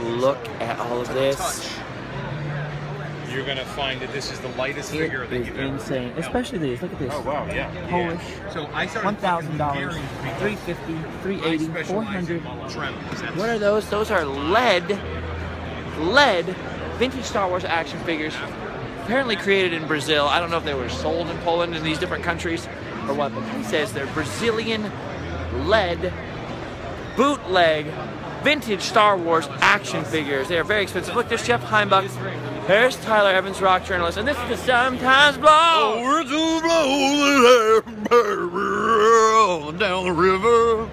look at all of this. You're gonna find that this is the lightest figure that you've ever insane, especially these. Look at this. Oh wow, yeah. Polish. So I $1,000, $350, $380, $400. What are those? Those are lead vintage Star Wars action figures. Apparently created in Brazil. I don't know if they were sold in Poland in these different countries or what, but he says they're Brazilian lead bootleg vintage Star Wars action figures. They are very expensive. Look, there's Jeff Heimbach. There's Tyler Evans, rock journalist, and this is the Sometimes Blow. Down the river.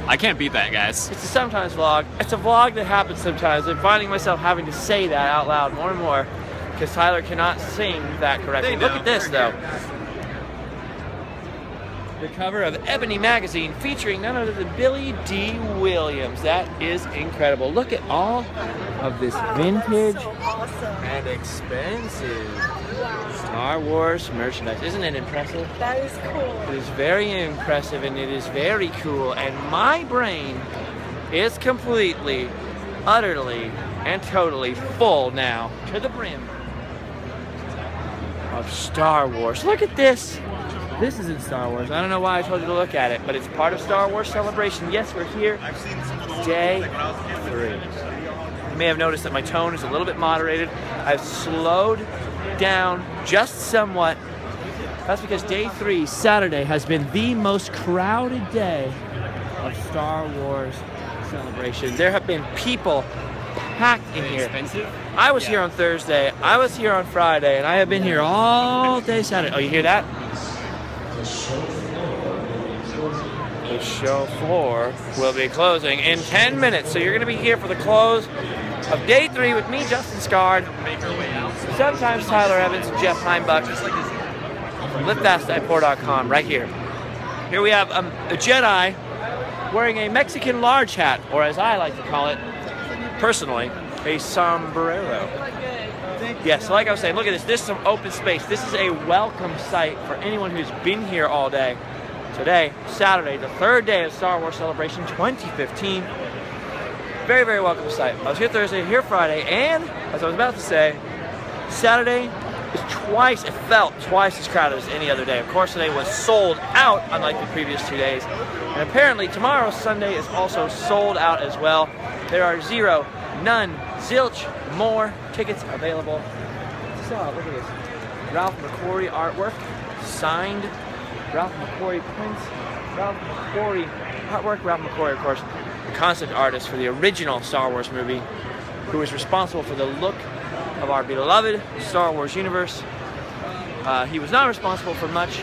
I can't beat that, guys. It's a Sometimes vlog. It's a vlog that happens sometimes. I'm finding myself having to say that out loud more and more because Tyler cannot sing that correctly. Look at this, though. The cover of Ebony magazine featuring none other than Billy D. Williams. That is incredible. Look at all of this vintage and expensive Star Wars merchandise. Isn't it impressive? That is cool. It is very impressive and it is very cool. And my brain is completely, utterly, and totally full now to the brim of Star Wars. Look at this. This isn't Star Wars. I don't know why I told you to look at it, but it's part of Star Wars Celebration. Yes, we're here. Day 3. You may have noticed that my tone is a little bit moderated. I've slowed down just somewhat. That's because day 3, Saturday, has been the most crowded day of Star Wars Celebration. There have been people packed in here. Expensive? I was here on Thursday. I was here on Friday, and I have been here all day Saturday. Oh, you hear that? The show floor will be closing in 10 minutes, so you're going to be here for the close of day 3 with me, JustinScarred, sometimes Tyler Evans, and Jeff Heimbach from liftfast.pour.com right here. Here we have a Jedi wearing a Mexican large hat, or as I like to call it, personally, a sombrero. Yes, like I was saying, look at this. This is some open space. This is a welcome site for anyone who's been here all day. Today, Saturday, the 3rd day of Star Wars Celebration 2015. Very, very welcome site. I was here Thursday, here Friday, and as I was about to say, Saturday is it felt twice as crowded as any other day. Of course, today was sold out, unlike the previous 2 days. And apparently, tomorrow, Sunday, is also sold out as well. There are none, zilch more tickets available. So, look at this. Ralph McQuarrie artwork, signed. Ralph McQuarrie prints. Ralph McQuarrie artwork. Ralph McQuarrie, of course, the concept artist for the original Star Wars movie, who was responsible for the look of our beloved Star Wars universe. He was not responsible for much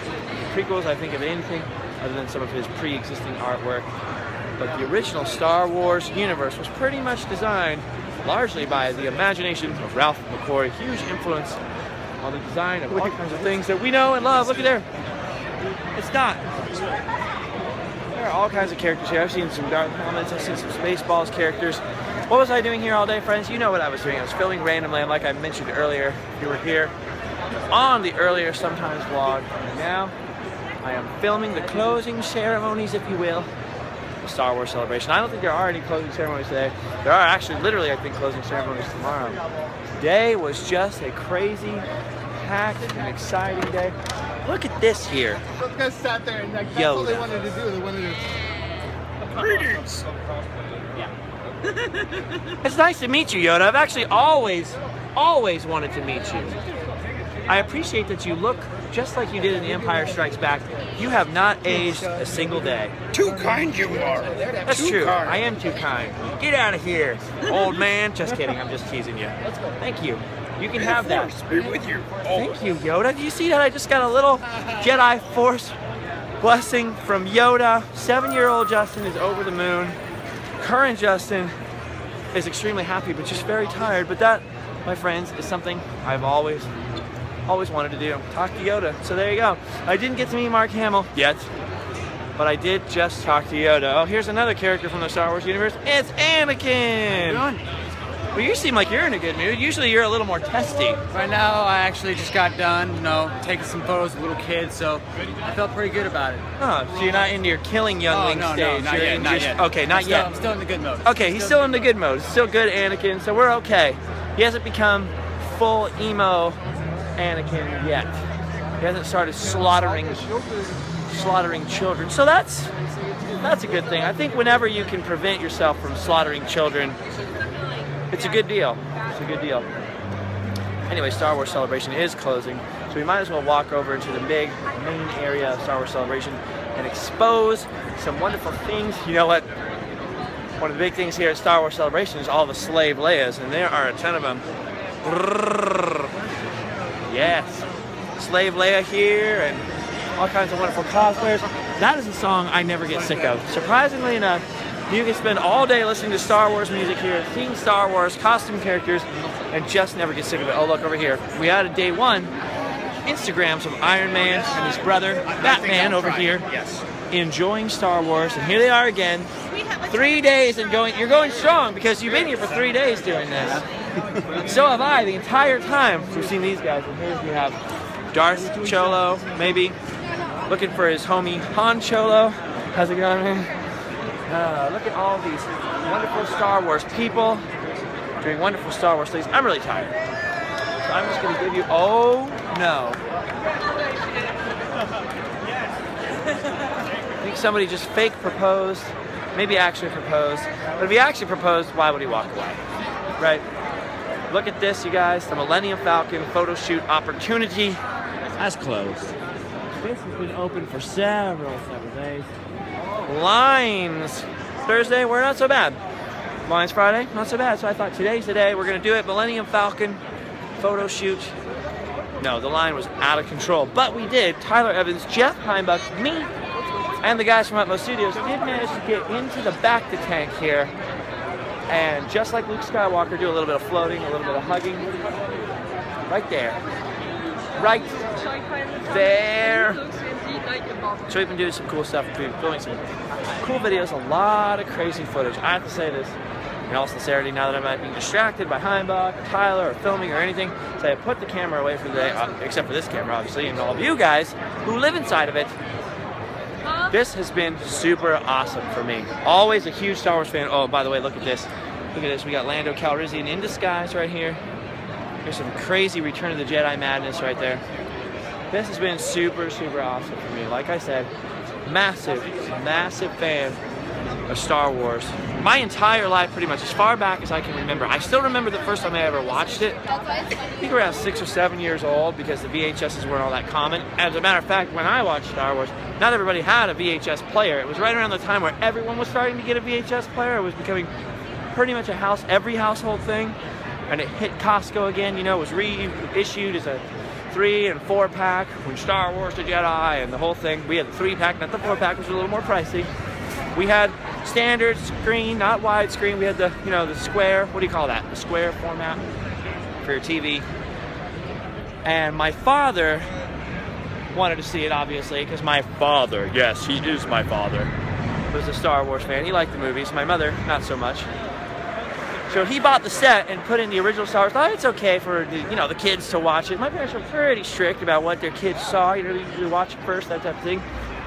prequels, I think, of anything other than some of his pre-existing artwork. But the original Star Wars universe was pretty much designed largely by the imagination of Ralph McQuarrie. Huge influence on the design of all kinds of things that we know and love. Look at there. It's not. There are all kinds of characters here. I've seen some Darth Helmets. I've seen some Spaceballs characters. What was I doing here all day, friends? You know what I was doing. I was filming randomly, and like I mentioned earlier, if you were here on the earlier Sometimes vlog. And now, I am filming the closing ceremonies, if you will, of Star Wars Celebration. I don't think there are any closing ceremonies today. There are actually, literally, I think, closing ceremonies tomorrow. Today was just a crazy, packed, and exciting day. Look at this here. Those guys sat there and like, that's all they wanted to do. They wanted to... Greetings! It's nice to meet you, Yoda. I've actually always wanted to meet you. I appreciate that you look just like you did in The Empire Strikes Back. You have not aged a single day. Too kind you are. That's true. I am too kind. Get out of here, old man. Just kidding. I'm just teasing you. Thank you. You can have that. Be with you. Thank you, Yoda. Do you see that? I just got a little Jedi Force blessing from Yoda. 7-year-old Justin is over the moon. Current Justin is extremely happy, but just very tired. But that, my friends, is something I've always wanted to do. Talk to Yoda. So there you go. I didn't get to meet Mark Hamill yet, but I did just talk to Yoda. Oh, here's another character from the Star Wars universe. It's Anakin. Well, you seem like you're in a good mood. Usually you're a little more testy. Right now, I actually just got done, you know, taking some photos with little kids, so I felt pretty good about it. Huh, so you're not into your killing youngling no, stage? not You're yet, in not just- yet. Okay, not yet. I'm still in the good mode. Okay, he's still in the good mode. Still good Anakin, so we're okay. He hasn't become full emo Anakin yet. He hasn't started slaughtering children. So that's a good thing. I think whenever you can prevent yourself from slaughtering children, it's a good deal. It's a good deal. Anyway, Star Wars Celebration is closing, so we might as well walk over into the big main area of Star Wars Celebration and expose some wonderful things. You know what? One of the big things here at Star Wars Celebration is all the slave Leias, and there are a ton of them. Yes, slave Leia here, and all kinds of wonderful cosplayers. That is a song I never get sick of. Surprisingly enough, you can spend all day listening to Star Wars music here, seeing Star Wars costume characters, and just never get sick of it. Oh, look over here. We had a day one Instagrams of Iron Man and his brother Batman over here, enjoying Star Wars, and here they are again. 3 days and going. You're going strong because you've been here for 3 days doing this. So have I the entire time. We've seen these guys, and here we have Darth Cholo, maybe looking for his homie Han Cholo. How's it going, man? Look at all these wonderful Star Wars people doing wonderful Star Wars things. I'm really tired, so I'm just going to give you. Oh no! I think somebody just fake proposed. Maybe actually proposed. But if he actually proposed, why would he walk away? Right? Look at this, you guys. The Millennium Falcon photo shoot opportunity has closed. This has been open for several days. Lines. Thursday, we're not so bad. Lines Friday, not so bad. So I thought today's the day. We're going to do it. Millennium Falcon photo shoot. No, the line was out of control. But we did. Tyler Evans, Jeff Heimbach, me, and the guys from Utmost Studios did manage to get into the back to tank here. And just like Luke Skywalker, do a little bit of floating, a little bit of hugging. Right there. Right there. So we've been doing some cool stuff. We've been filming some cool videos, a lot of crazy footage. I have to say this in all sincerity, now that I'm not being distracted by Heimbach, or Tyler, or filming or anything, so I put the camera away for the day, except for this camera, obviously, and all of you guys who live inside of it. This has been super awesome for me. Always a huge Star Wars fan. Oh, by the way, look at this. Look at this. We got Lando Calrissian in disguise right here. There's some crazy Return of the Jedi madness right there. This has been super, super awesome for me. Like I said, massive, massive fan of Star Wars. My entire life, pretty much, as far back as I can remember. I still remember the first time I ever watched it. I think around 6 or 7 years old, because the VHSs weren't all that common. As a matter of fact, when I watched Star Wars, not everybody had a VHS player. It was right around the time where everyone was starting to get a VHS player. It was becoming pretty much every household thing. And it hit Costco again, you know, it was reissued as a 3 and 4 pack when Star Wars The Jedi and the whole thing. We had the 3 pack, not the 4 pack, which was a little more pricey. We had standard screen, not widescreen. We had the, you know, the square, what do you call that? The square format for your TV. And my father wanted to see it, obviously, because my father, yes, he is my father, was a Star Wars fan. He liked the movies. My mother, not so much. So he bought the set and put in the original Star Wars. Thought it's okay for the, you know, the kids to watch it. My parents were pretty strict about what their kids saw. You know, they usually watch it first, that type of thing.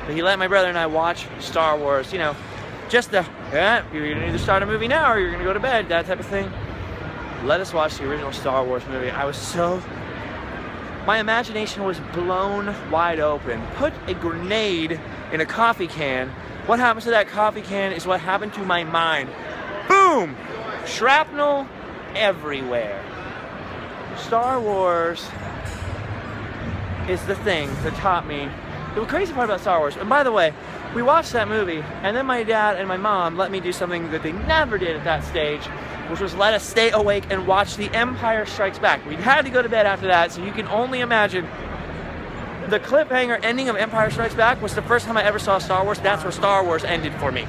But he let my brother and I watch Star Wars. You know, just the, yeah, you're gonna either start a movie now or you're gonna go to bed, that type of thing. Let us watch the original Star Wars movie. I was so, my imagination was blown wide open. Put a grenade in a coffee can. What happens to that coffee can is what happened to my mind. Boom! Shrapnel everywhere. Star Wars is the thing that taught me the crazy part about Star Wars. And by the way, we watched that movie, and then my dad and my mom let me do something that they never did at that stage, which was let us stay awake and watch The Empire Strikes Back. We had to go to bed after that, so you can only imagine. The cliffhanger ending of Empire Strikes Back was the first time I ever saw Star Wars. That's where Star Wars ended for me.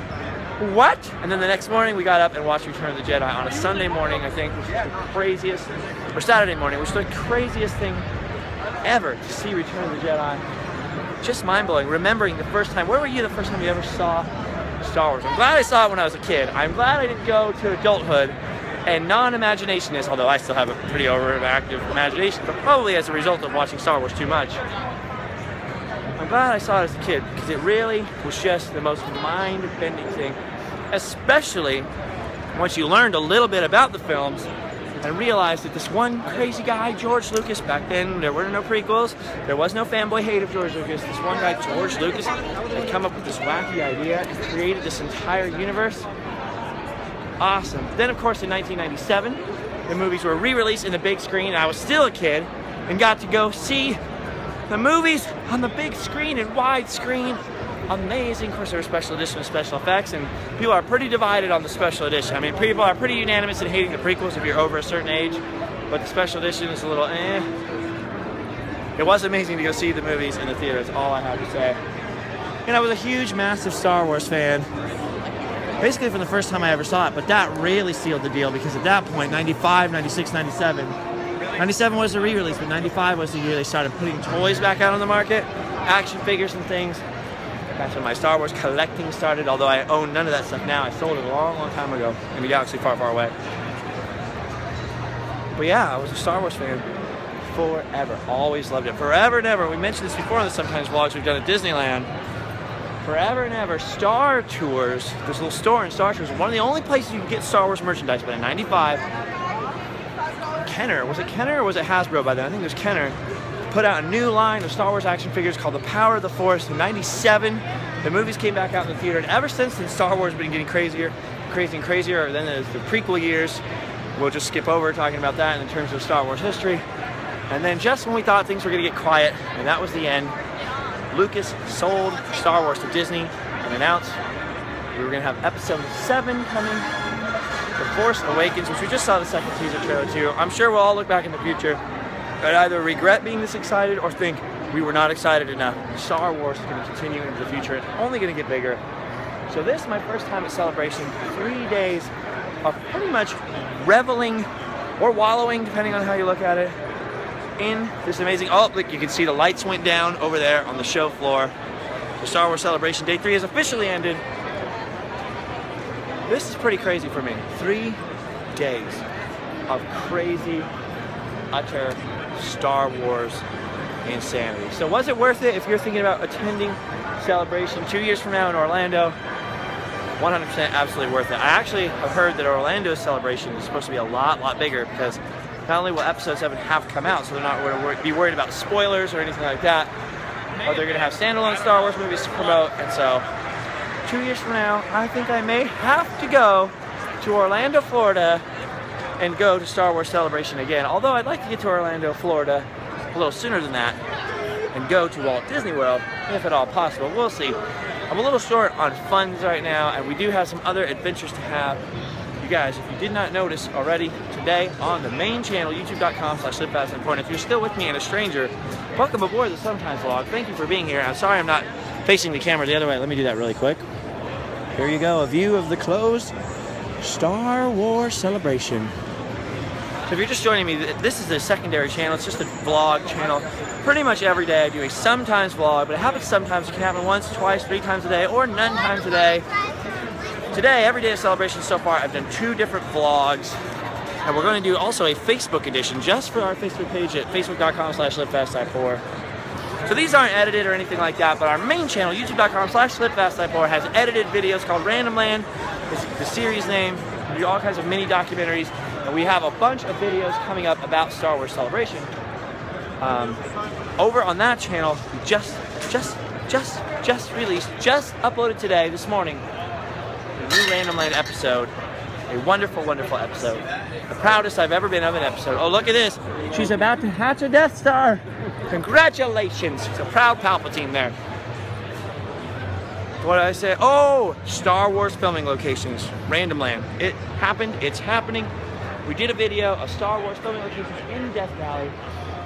What? And then the next morning we got up and watched Return of the Jedi on a Sunday morning, I think, which was the craziest, or Saturday morning, which was the craziest thing ever to see Return of the Jedi. Just mind-blowing. Remembering the first time, where were you the first time you ever saw Star Wars? I'm glad I saw it when I was a kid. I'm glad I didn't go to adulthood and non-imaginationists, although I still have a pretty overactive imagination, but probably as a result of watching Star Wars too much. I'm glad I saw it as a kid, because it really was just the most mind-bending thing, especially once you learned a little bit about the films and realized that this one crazy guy, George Lucas, back then there were no prequels, there was no fanboy hate of George Lucas, this one guy, George Lucas, had come up with this wacky idea and created this entire universe. Awesome. Then of course in 1997, the movies were re-released in the big screen. I was still a kid and got to go see the movies on the big screen and widescreen. Amazing. Of course, there were special edition and special effects, and people are pretty divided on the special edition. I mean, people are pretty unanimous in hating the prequels if you're over a certain age, but the special edition is a little eh. It was amazing to go see the movies in the theater, that's all I have to say. And I was a huge, massive Star Wars fan, basically from the first time I ever saw it, but that really sealed the deal, because at that point, 95, 96, 97, 97 was the re-release, but 95 was the year they started putting toys back out on the market, action figures and things. That's when my Star Wars collecting started, although I own none of that stuff now. I sold it a long, long time ago in a galaxy far, far away. But yeah, I was a Star Wars fan forever. Always loved it. Forever and ever. We mentioned this before in the Sometimes vlogs we've done at Disneyland. Forever and ever, Star Tours, there's a little store in Star Tours, one of the only places you can get Star Wars merchandise, but in 95, Kenner, was it Kenner or was it Hasbro by then? I think it was Kenner. Put out a new line of Star Wars action figures called The Power of the Force. In 97, the movies came back out in the theater, and ever since then, Star Wars has been getting crazier and crazier. Then there's the prequel years. We'll just skip over talking about that in terms of Star Wars history. And then just when we thought things were going to get quiet, and that was the end, Lucas sold Star Wars to Disney and announced we were going to have Episode 7 coming, The Force Awakens, which we just saw the second teaser trailer to. I'm sure we'll all look back in the future and either regret being this excited or think we were not excited enough. Star Wars is going to continue into the future. It's only going to get bigger. So this is my first time at Celebration. 3 days of pretty much reveling or wallowing, depending on how you look at it, in this amazing... Oh, look, you can see the lights went down over there on the show floor. The Star Wars Celebration Day 3 has officially ended. This is pretty crazy for me. 3 days of crazy, utter Star Wars insanity. So was it worth it if you're thinking about attending Celebration 2 years from now in Orlando? 100% absolutely worth it. I actually have heard that Orlando's Celebration is supposed to be a lot bigger, because not only will Episode 7 have come out, so they're not going to be worried about spoilers or anything like that, but they're going to have standalone Star Wars movies to promote. And so 2 years from now, I think I may have to go to Orlando, Florida, and go to Star Wars Celebration again. Although I'd like to get to Orlando, Florida a little sooner than that and go to Walt Disney World, if at all possible. We'll see. I'm a little short on funds right now, and we do have some other adventures to have. You guys, if you did not notice already, today on the main channel, youtube.com/livefastandpoint. If you're still with me and a stranger, welcome aboard the Sometimes vlog. Thank you for being here. I'm sorry I'm not facing the camera the other way. Let me do that really quick. Here you go, a view of the closed Star Wars Celebration. So if you're just joining me, this is the secondary channel. It's just a vlog channel. Pretty much every day I do a Sometimes vlog, but it happens sometimes. It can happen once, twice, 3 times a day, or none times a day. Today, every day of Celebration so far, I've done 2 different vlogs. And we're going to do also a Facebook edition just for our Facebook page at facebook.com/livefast4. So these aren't edited or anything like that, but our main channel, youtube.com/livefast4, has edited videos called Random Land. It's the series name. We do all kinds of mini documentaries. And we have a bunch of videos coming up about Star Wars Celebration. Over on that channel, we just released, just uploaded today, this morning, a new Random Land episode. A wonderful, wonderful episode. The proudest I've ever been of an episode. Oh, look at this. She's about to hatch a Death Star. Congratulations. It's a proud Palpatine there. What did I say? Oh, Star Wars filming locations. Random Land. It happened. It's happening. We did a video of Star Wars filming locations in Death Valley.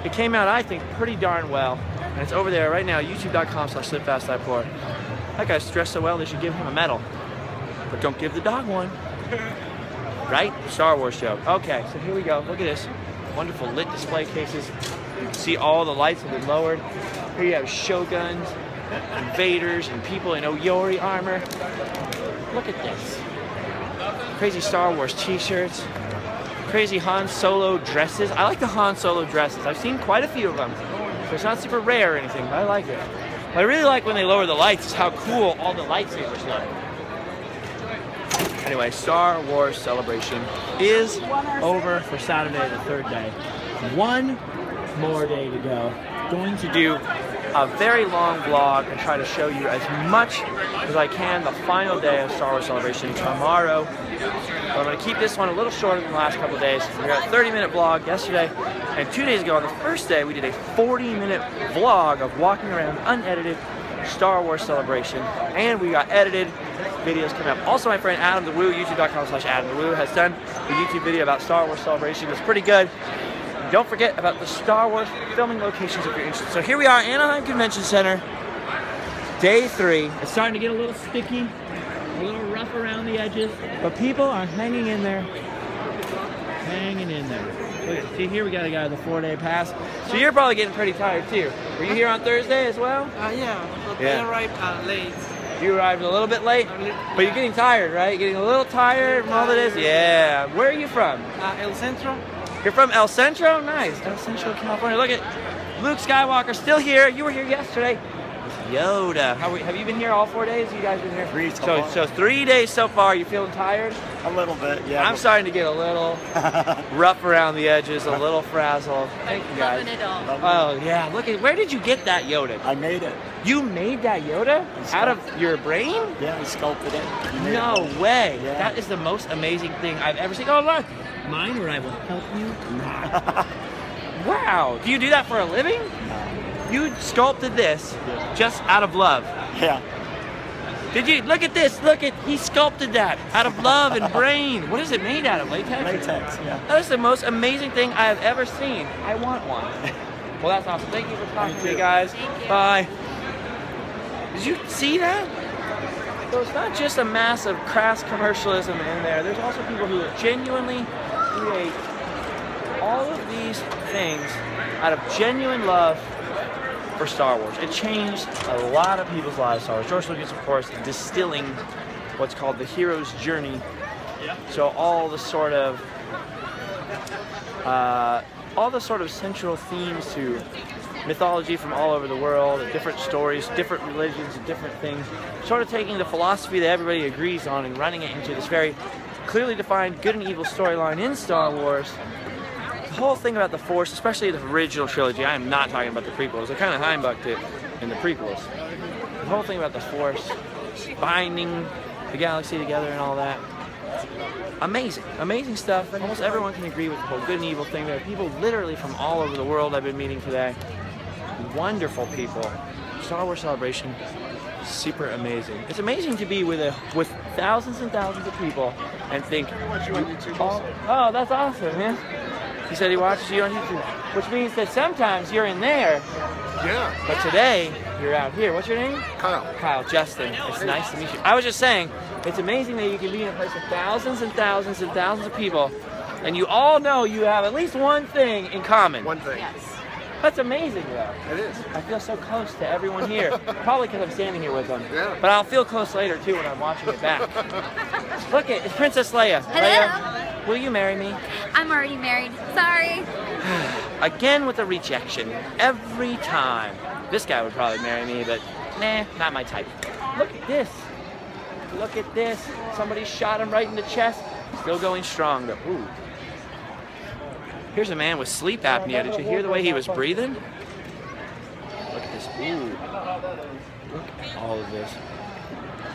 It came out, I think, pretty darn well. And it's over there right now, youtube.com/livefastfour. That guy's dressed so well, they should give him a medal. But don't give the dog one. Right? Star Wars joke. Okay, so here we go. Look at this. Wonderful lit display cases. You can see all the lights have been lowered. Here you have Shoguns, and Vaders, and people in Oyori armor. Look at this. Crazy Star Wars t-shirts. crazy Han Solo dresses. I like the Han Solo dresses. I've seen quite a few of them. So it's not super rare or anything, but I like it. What I really like when they lower the lights is how cool all the lightsabers look. Anyway, Star Wars Celebration is over for Saturday, the 3rd day. One more day to go. Going to do a very long vlog and try to show you as much as I can the final day of Star Wars Celebration tomorrow. But I'm going to keep this one a little shorter than the last couple of days. We got a 30-minute vlog yesterday, and 2 days ago on the first day we did a 40-minute vlog of walking around unedited Star Wars Celebration, and we got edited videos coming up. Also, my friend Adam the Woo, youtube.com/Adam the Woo, has done a YouTube video about Star Wars Celebration. It's pretty good. Don't forget about the Star Wars filming locations if you're interested. So here we are, Anaheim Convention Center, day 3. It's starting to get a little sticky, a little rough around the edges, but people are hanging in there. Hanging in there. Look at, see here we got a guy with a 4-day pass. So you're probably getting pretty tired too. Were you here on Thursday as well? Yeah, but I arrived late. You arrived a little bit late, but you're getting tired, right? You're getting a little tired from all of this? Yeah. Where are you from? El Centro. You're from El Centro? Nice. El Centro, California. Look at Luke Skywalker still here. You were here yesterday. Yoda. Have you been here all 4 days? You guys been here? 3 So 3 days so far. You feeling tired? A little bit, yeah. I'm starting to get a little rough around the edges, a little frazzled. Thank you guys. Oh yeah, look at, where did you get that Yoda? I made it. You made that Yoda out of your brain? Yeah, I sculpted it. No way. Yeah. That is the most amazing thing I've ever seen. Oh look, mine or I will help you. Wow. Do you do that for a living? You sculpted this just out of love. Yeah. Did you? Look at this. Look at, he sculpted that out of love and brain. What is it made out of? Latex? Latex, yeah. That is the most amazing thing I have ever seen. I want one. Well, that's awesome. Thank you for talking to me, guys. Bye. Did you see that? So it's not just a massive crass commercialism in there. There's also people who genuinely create all of these things out of genuine love for Star Wars. It changed a lot of people's lives, Star Wars. George Lucas, of course, distilling what's called the hero's journey. So all the sort of central themes to mythology from all over the world, different stories, different religions, and different things, sort of taking the philosophy that everybody agrees on and running it into this very clearly defined good and evil storyline in Star Wars. The whole thing about the Force, especially the original trilogy, I am not talking about the prequels, I kind of humbucked it in the prequels. The whole thing about the Force, binding the galaxy together and all that. Amazing, amazing stuff. Almost everyone can agree with the whole good and evil thing. There are people literally from all over the world I've been meeting today. Wonderful people. Star Wars Celebration, super amazing. It's amazing to be with thousands and thousands of people and think, oh, that's awesome, man. He said he watches you on YouTube, which means that sometimes you're in there. Yeah. But today, you're out here. What's your name? Kyle. Kyle, Justin. It's nice to meet you. I was just saying, it's amazing that you can be in a place with thousands and thousands and thousands of people, and you all know you have at least one thing in common. One thing. Yes. That's amazing, though. It is. I feel so close to everyone here. Probably because I'm standing here with them. Yeah. But I'll feel close later, too, when I'm watching it back. Look, it's Princess Leia. Hello. Leia, will you marry me? I'm already married. Sorry. Again with the rejection. Every time. This guy would probably marry me, but nah, not my type. Look at this. Look at this. Somebody shot him right in the chest. Still going strong, though. Ooh. Here's a man with sleep apnea. Did you hear the way he was breathing? Look at this. Ooh. Look at all of this.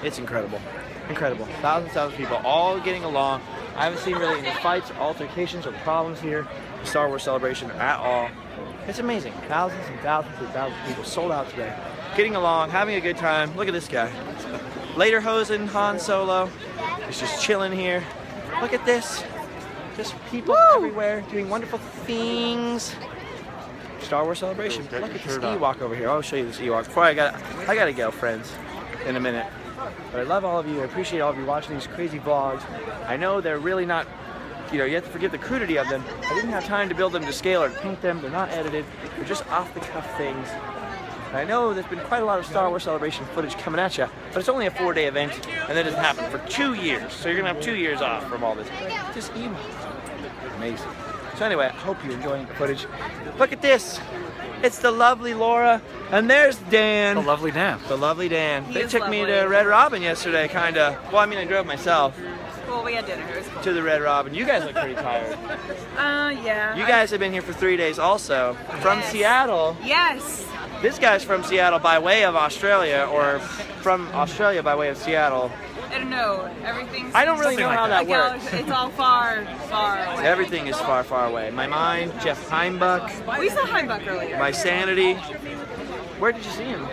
It's incredible. Incredible. Thousands of people all getting along. I haven't seen really any fights, altercations, or problems here. Star Wars Celebration at all. It's amazing. Thousands and thousands and thousands of people sold out today. Getting along, having a good time. Look at this guy. Lederhosen, Han Solo. He's just chilling here. Look at this. Just people everywhere doing wonderful things. Star Wars Celebration. Look at this Ewok over here. I'll show you this Ewok. Before I gotta go, friends, in a minute. But I love all of you. I appreciate all of you watching these crazy vlogs. I know they're really not, you know, you have to forgive the crudity of them. I didn't have time to build them to scale or to paint them. They're not edited. They're just off-the-cuff things. And I know there's been quite a lot of Star Wars Celebration footage coming at you, but it's only a 4-day event, and that doesn't happen for 2 years. So you're gonna have 2 years off from all this. Just Ewok. amazing. So anyway, I hope you're enjoying the footage. Look at this. It's the lovely Laura, and there's Dan. The lovely Dan. The lovely Dan. He They is took me lovely. to Red Robin yesterday, kind of. Well, I mean, I drove myself Well, we had dinner. It was cool. to the Red Robin. You guys look pretty tired. Yeah. You guys have been here for 3 days also. From Yes. Seattle. Yes. This guy's from Seattle by way of Australia, or from Australia by way of Seattle. I don't know. Everything's. I don't really know how that works. It's all far, far away. Everything is far, far away. My mind, Jeff Heimbuck, We saw Heimbuck earlier. my sanity. Where did you see him?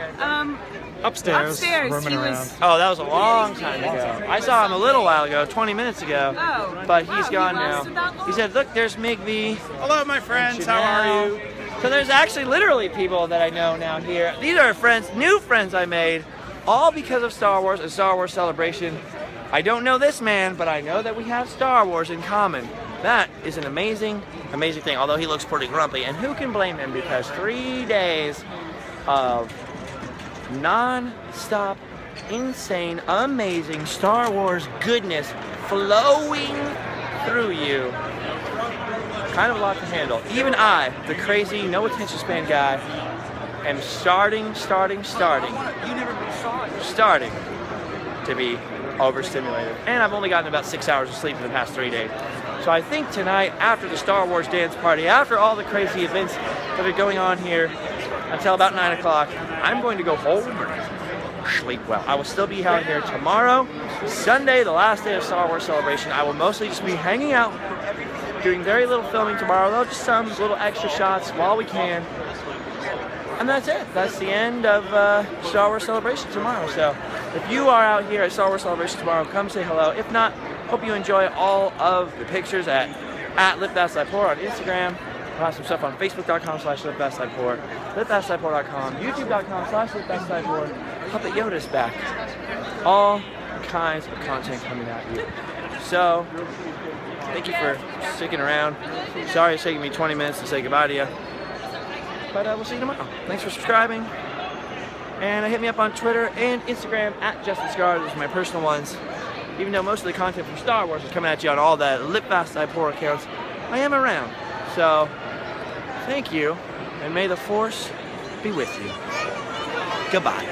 Upstairs, Upstairs, roaming he was- around. Oh, that was a long time ago. I saw him a little while ago, 20 minutes ago. Oh. But he's Wow, gone he now. lasted that long? He said, look, there's Migby. Hello, my friends. How are you? So there's actually literally people that I know now here. These are friends, new friends I made, all because of Star Wars and Star Wars Celebration. I don't know this man, but I know that we have Star Wars in common. That is an amazing, amazing thing, although he looks pretty grumpy. And who can blame him, because 3 days of non-stop, insane, amazing Star Wars goodness flowing through you. Kind of a lot to handle. Even I, the crazy, no attention span guy, am starting to be overstimulated. And I've only gotten about 6 hours of sleep in the past 3 days. So I think tonight, after the Star Wars dance party, after all the crazy events that are going on here until about 9 o'clock, I'm going to go home and sleep well. I will still be out here tomorrow, Sunday, the last day of Star Wars Celebration. I will mostly just be hanging out, doing very little filming tomorrow, though, just some little extra shots while we can. And that's it. That's the end of Star Wars Celebration tomorrow. So if you are out here at Star Wars Celebration tomorrow, come say hello. If not, hope you enjoy all of the pictures at LipFastLifePour on Instagram. I'll have some stuff on Facebook.com/LipFastLifePour, LipFastLifePour.com, YouTube.com/LipFastLifePour. Puppet Yoda's back. All kinds of content coming at you. So, thank you for sticking around. Sorry it's taking me 20 minutes to say goodbye to you. But we'll see you tomorrow. Thanks for subscribing. And hit me up on Twitter and Instagram at JustinScarred. Those are my personal ones. Even though most of the content from Star Wars is coming at you on all the LipFastLifePour accounts, I am around. So, thank you, and may the Force be with you. Goodbye.